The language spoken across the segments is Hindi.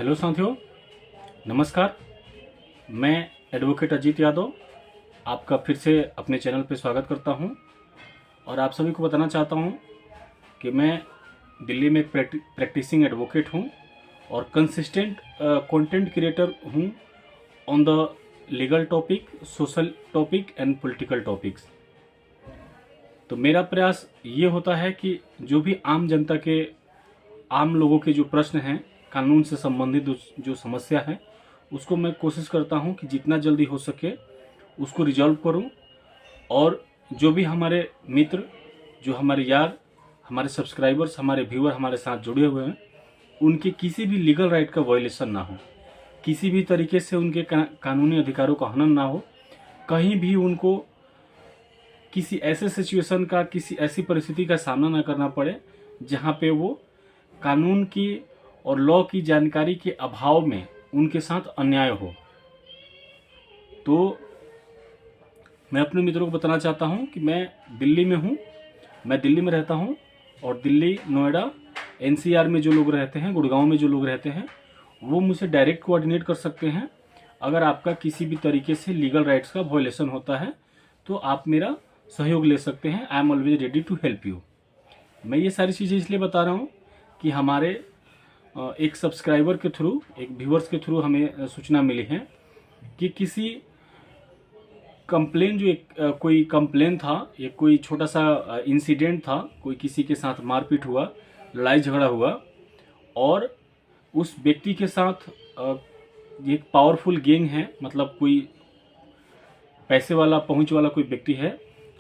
हेलो साथियों, नमस्कार। मैं एडवोकेट अजीत यादव आपका फिर से अपने चैनल पर स्वागत करता हूं और आप सभी को बताना चाहता हूं कि मैं दिल्ली में एक प्रैक्टिसिंग एडवोकेट हूं और कंसिस्टेंट कंटेंट क्रिएटर हूं on the legal topic, social topic and political topics. तो मेरा प्रयास ये होता है कि जो भी आम जनता के, आम लोगों के जो प्रश्न हैं, कानून से संबंधित जो समस्या है, उसको मैं कोशिश करता हूं कि जितना जल्दी हो सके उसको रिजॉल्व करूं। और जो भी हमारे मित्र, जो हमारे यार, हमारे सब्सक्राइबर्स, हमारे व्यूअर हमारे साथ जुड़े हुए हैं, उनके किसी भी लीगल राइट का वायलेशन ना हो, किसी भी तरीके से उनके कानूनी अधिकारों का हनन ना हो, कहीं भी उनको किसी ऐसे सिचुएशन का, किसी ऐसी परिस्थिति का सामना ना करना पड़े जहां पे वो कानून की और लॉ की जानकारी के अभाव में उनके साथ अन्याय हो। तो मैं अपने मित्रों को बताना चाहता हूं कि मैं दिल्ली में हूं, मैं दिल्ली में रहता हूं और दिल्ली, नोएडा, एनसीआर में जो लोग रहते हैं, गुड़गांव में जो लोग रहते हैं, वो मुझे डायरेक्ट कोऑर्डिनेट कर सकते हैं। अगर आपका किसी भी तरीके से लीगल राइट्स का वायलेशन होता है तो आप मेरा सहयोग ले सकते हैं। I am always ready to help you. मैं ये सारी चीज़ें इसलिए बता रहा हूँ कि हमारे एक सब्सक्राइबर के थ्रू, एक व्यूअर्स के थ्रू हमें सूचना मिली है कि किसी कंप्लेन, जो एक कोई कंप्लेन था, एक कोई छोटा सा इंसिडेंट था, कोई किसी के साथ मारपीट हुआ, लड़ाई झगड़ा हुआ और उस व्यक्ति के साथ एक पावरफुल गैंग है, मतलब कोई पैसे वाला, पहुंच वाला कोई व्यक्ति है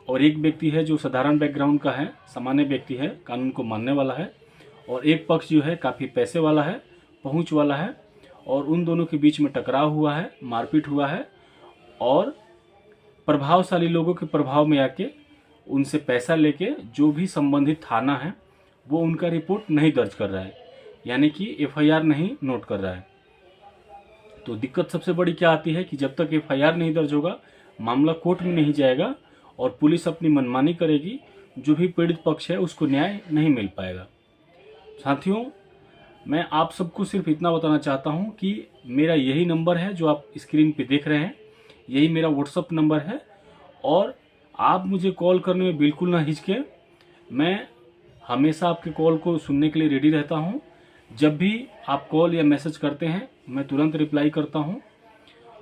और एक व्यक्ति है जो साधारण बैकग्राउंड का है, सामान्य व्यक्ति है, कानून को मानने वाला है, और एक पक्ष जो है काफ़ी पैसे वाला है, पहुंच वाला है, और उन दोनों के बीच में टकराव हुआ है, मारपीट हुआ है और प्रभावशाली लोगों के प्रभाव में आके उनसे पैसा लेके जो भी संबंधित थाना है वो उनका रिपोर्ट नहीं दर्ज कर रहा है, यानी कि एफआईआर नहीं नोट कर रहा है। तो दिक्कत सबसे बड़ी क्या आती है कि जब तक एफआईआर नहीं दर्ज होगा, मामला कोर्ट में नहीं जाएगा और पुलिस अपनी मनमानी करेगी, जो भी पीड़ित पक्ष है उसको न्याय नहीं मिल पाएगा। साथियों, मैं आप सबको सिर्फ इतना बताना चाहता हूं कि मेरा यही नंबर है जो आप स्क्रीन पे देख रहे हैं, यही मेरा व्हाट्सअप नंबर है और आप मुझे कॉल करने में बिल्कुल ना हिचके। मैं हमेशा आपके कॉल को सुनने के लिए रेडी रहता हूं। जब भी आप कॉल या मैसेज करते हैं मैं तुरंत रिप्लाई करता हूं।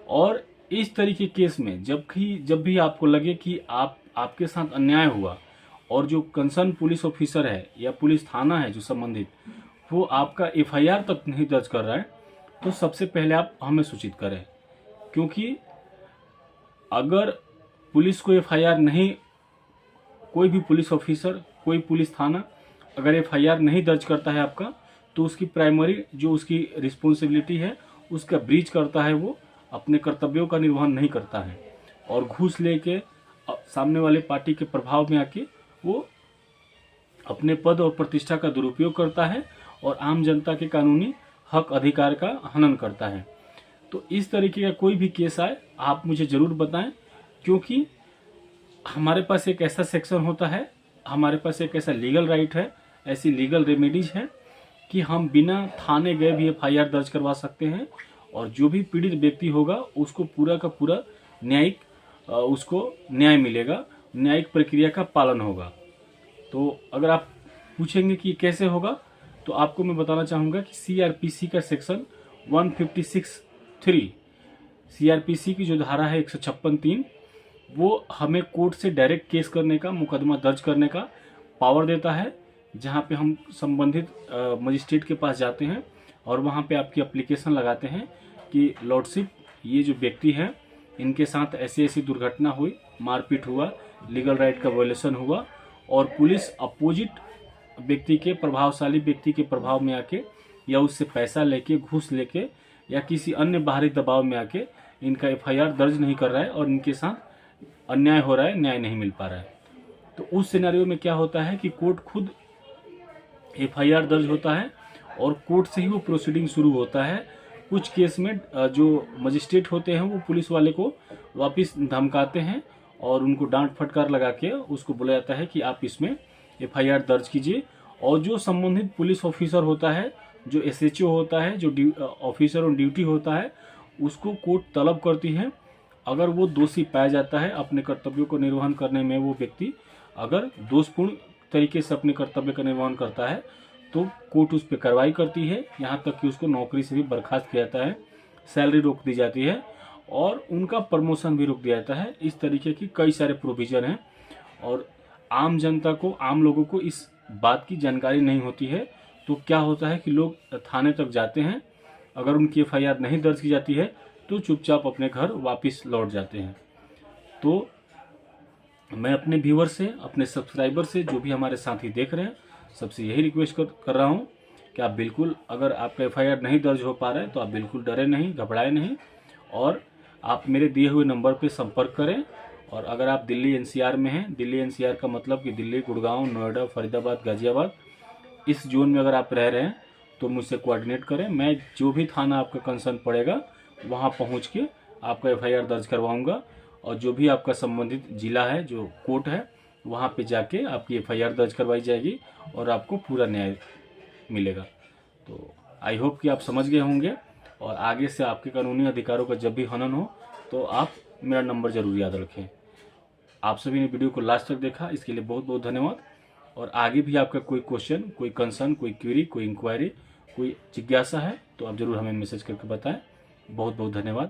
और इस तरीके केस में जब भी आपको लगे कि आपके साथ अन्याय हुआ और जो कंसर्न पुलिस ऑफिसर है या पुलिस थाना है जो संबंधित, वो आपका एफआईआर तक नहीं दर्ज कर रहा है, तो सबसे पहले आप हमें सूचित करें। क्योंकि अगर पुलिस को एफआईआर नहीं, कोई भी पुलिस ऑफिसर, कोई पुलिस थाना अगर एफआईआर नहीं दर्ज करता है आपका, तो उसकी प्राइमरी जो उसकी रिस्पॉन्सिबिलिटी है उसका ब्रीच करता है, वो अपने कर्तव्यों का निर्वहन नहीं करता है और घूस लेके सामने वाले पार्टी के प्रभाव में आके वो अपने पद और प्रतिष्ठा का दुरुपयोग करता है और आम जनता के कानूनी हक अधिकार का हनन करता है। तो इस तरीके का कोई भी केस आए आप मुझे ज़रूर बताएं, क्योंकि हमारे पास एक ऐसा सेक्शन होता है, हमारे पास एक ऐसा लीगल राइट है, ऐसी लीगल रेमेडीज है कि हम बिना थाने गए भी एफआईआर दर्ज करवा सकते हैं और जो भी पीड़ित व्यक्ति होगा उसको पूरा का पूरा उसको न्याय मिलेगा, न्यायिक प्रक्रिया का पालन होगा। तो अगर आप पूछेंगे कि कैसे होगा, तो आपको मैं बताना चाहूँगा कि सीआरपीसी का सेक्शन 156(3), सीआरपीसी की जो धारा है 156(3), वो हमें कोर्ट से डायरेक्ट केस करने का, मुकदमा दर्ज करने का पावर देता है, जहाँ पे हम संबंधित मजिस्ट्रेट के पास जाते हैं और वहाँ पे आपकी एप्लीकेशन लगाते हैं कि लॉर्डशिप, ये जो व्यक्ति हैं इनके साथ ऐसी ऐसी दुर्घटना हुई, मारपीट हुआ, लीगल राइट का वायलेशन हुआ और पुलिस अपोजिट व्यक्ति के, प्रभावशाली व्यक्ति के प्रभाव में आके या उससे पैसा लेके, घूस लेके या किसी अन्य बाहरी दबाव में आके इनका एफआईआर दर्ज नहीं कर रहा है और इनके साथ अन्याय हो रहा है, न्याय नहीं मिल पा रहा है। तो उस सिनेरियो में क्या होता है कि कोर्ट खुद एफआईआर दर्ज होता है और कोर्ट से ही वो प्रोसीडिंग शुरू होता है। कुछ केस में जो मजिस्ट्रेट होते हैं वो पुलिस वाले को वापस धमकाते हैं और उनको डांट फटकार लगा के उसको बोला जाता है कि आप इसमें एफआईआर दर्ज कीजिए, और जो संबंधित पुलिस ऑफिसर होता है जो SHO होता है, जो ऑफिसर ऑन ड्यूटी होता है, उसको कोर्ट तलब करती है। अगर वो दोषी पाया जाता है अपने कर्तव्यों को निर्वहन करने में, वो व्यक्ति अगर दोषपूर्ण तरीके से अपने कर्तव्य का निर्वहन करता है तो कोर्ट उस पर कार्रवाई करती है, यहाँ तक कि उसको नौकरी से भी बर्खास्त किया जाता है, सैलरी रोक दी जाती है और उनका प्रमोशन भी रोक दिया जाता है। इस तरीके की कई सारे प्रोविज़न हैं और आम जनता को, आम लोगों को इस बात की जानकारी नहीं होती है। तो क्या होता है कि लोग थाने तक जाते हैं, अगर उनकी FIR नहीं दर्ज की जाती है तो चुपचाप अपने घर वापस लौट जाते हैं। तो मैं अपने व्यूअर से, अपने सब्सक्राइबर से, जो भी हमारे साथी देख रहे हैं, सबसे यही रिक्वेस्ट कर रहा हूँ कि आप बिल्कुल, अगर आपका FIR नहीं दर्ज हो पा रहा है तो आप बिल्कुल डरे नहीं, घबराए नहीं और आप मेरे दिए हुए नंबर पे संपर्क करें। और अगर आप दिल्ली NCR में हैं, दिल्ली NCR का मतलब कि दिल्ली, गुड़गांव, नोएडा, फरीदाबाद, गाजियाबाद, इस जोन में अगर आप रह रहे हैं तो मुझसे कोऑर्डिनेट करें। मैं जो भी थाना आपका कंसर्न पड़ेगा वहाँ पहुँच के आपका FIR दर्ज करवाऊँगा और जो भी आपका संबंधित जिला है, जो कोर्ट है, वहाँ पे जाके आपकी FIR दर्ज करवाई जाएगी और आपको पूरा न्याय मिलेगा। तो आई होप कि आप समझ गए होंगे और आगे से आपके कानूनी अधिकारों का जब भी हनन हो तो आप मेरा नंबर ज़रूर याद रखें। आप सभी ने वीडियो को लास्ट तक देखा, इसके लिए बहुत बहुत धन्यवाद। और आगे भी आपका कोई क्वेश्चन, कोई कंसर्न, कोई क्वेरी, कोई इंक्वायरी, कोई जिज्ञासा है तो आप ज़रूर हमें मैसेज करके बताएं। बहुत बहुत धन्यवाद।